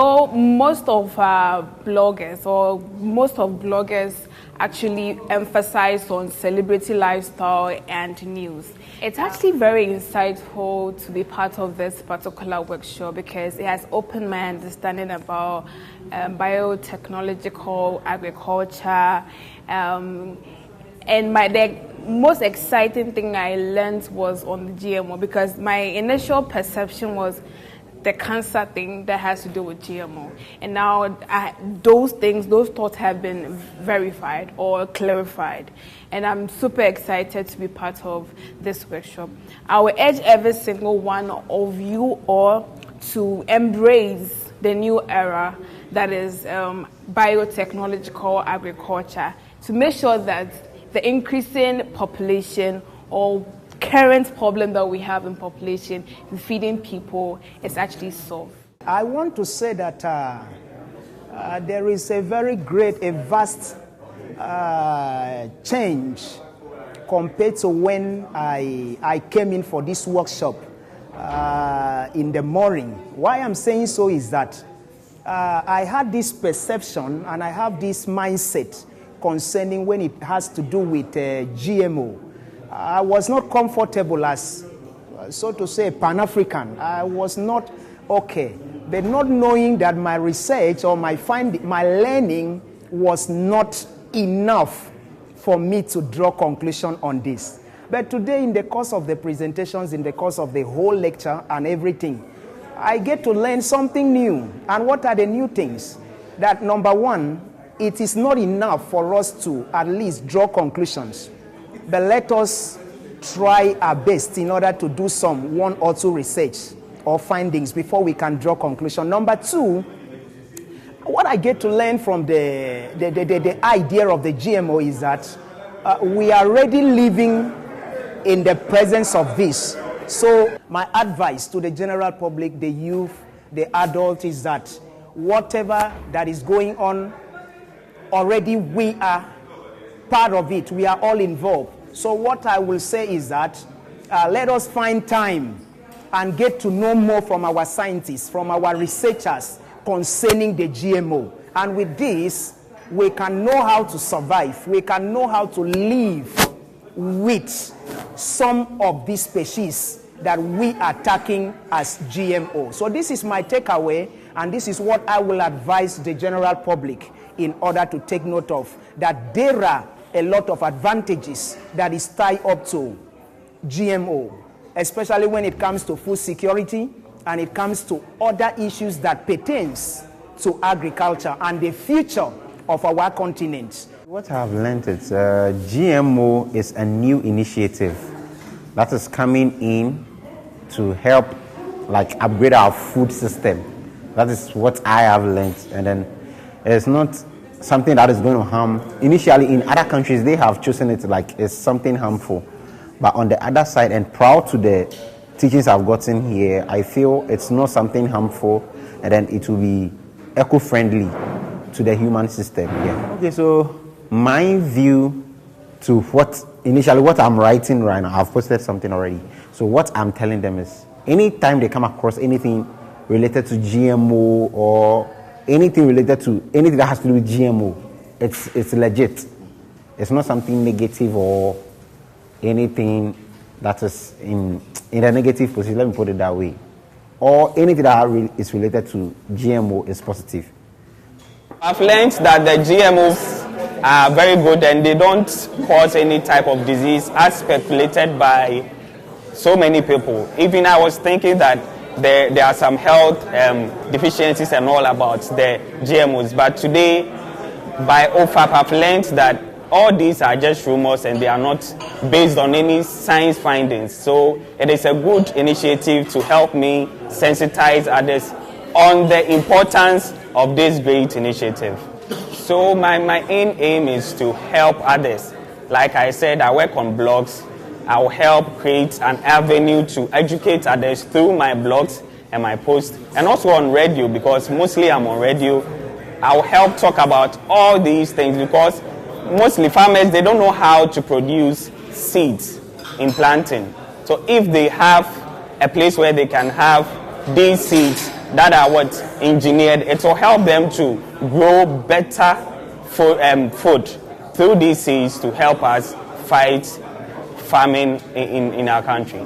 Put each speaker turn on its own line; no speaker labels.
most of bloggers actually emphasize on celebrity lifestyle and news. It's actually very insightful to be part of this particular workshop because it has opened my understanding about biotechnological agriculture. And the most exciting thing I learned was on the GMO, because my initial perception was the cancer thing that has to do with GMO. And now those thoughts have been verified or clarified. And I'm super excited to be part of this workshop. I will urge every single one of you all to embrace the new era that is biotechnological agriculture, to make sure that the increasing population or current problem that we have in population in feeding people is actually solved.
I want to say that there is a vast change compared to when I came in for this workshop in the morning. Why I'm saying so is that I had this perception and I have this mindset concerning when it has to do with GMO. I was not comfortable as, so to say, Pan-African. I was not okay. But not knowing that my research or my learning was not enough for me to draw conclusion on this. But today, in the course of the presentations, in the course of the whole lecture and everything, I get to learn something new. And what are the new things? That number one, it is not enough for us to at least draw conclusions. But let us try our best in order to do some one or two research or findings before we can draw conclusion. Number two, what I get to learn from the idea of the GMO is that we are already living in the presence of this. So my advice to the general public, the youth, the adult is that whatever that is going on, already we are part of it. We are all involved. So what I will say is that let us find time and get to know more from our scientists, from our researchers concerning the GMO. And with this, we can know how to survive. We can know how to live with some of these species that we are tagging as GMO. So this is my takeaway, and this is what I will advise the general public in order to take note of, that there are a lot of advantages that is tied up to GMO, especially when it comes to food security and it comes to other issues that pertains to agriculture and the future of our continent.
What I've learned is GMO is a new initiative that is coming in to help upgrade our food system. That is what I have learned. And then it's not something that is going to harm. Initially, in other countries, they have chosen it like it's something harmful. But on the other side, and proud to the teachings I've gotten here, I feel it's not something harmful, and then it will be eco-friendly to the human system. Yeah. Okay, so my view to what I'm writing right now, I've posted something already. So what I'm telling them is, anytime they come across anything related to GMO or anything related to anything that has to do with GMO, it's legit. It's not something negative or anything that is in a negative position, let me put it that way. Or anything that is related to GMO is positive.
I've learned that the GMOs are very good and they don't cause any type of disease as speculated by so many people. Even I was thinking that there are some health deficiencies and all about the GMOs. But today, by Ofab, I've learned that all these are just rumors and they are not based on any science findings. So it is a good initiative to help me sensitize others on the importance of this great initiative. So my aim is to help others. Like I said, I work on blogs. I will help create an avenue to educate others through my blogs and my posts, and also on radio, because mostly I'm on radio. I will help talk about all these things because mostly farmers, they don't know how to produce seeds in planting. So if they have a place where they can have these seeds that are what engineered. It will help them to grow better food through these seeds to help us fight famine in our country.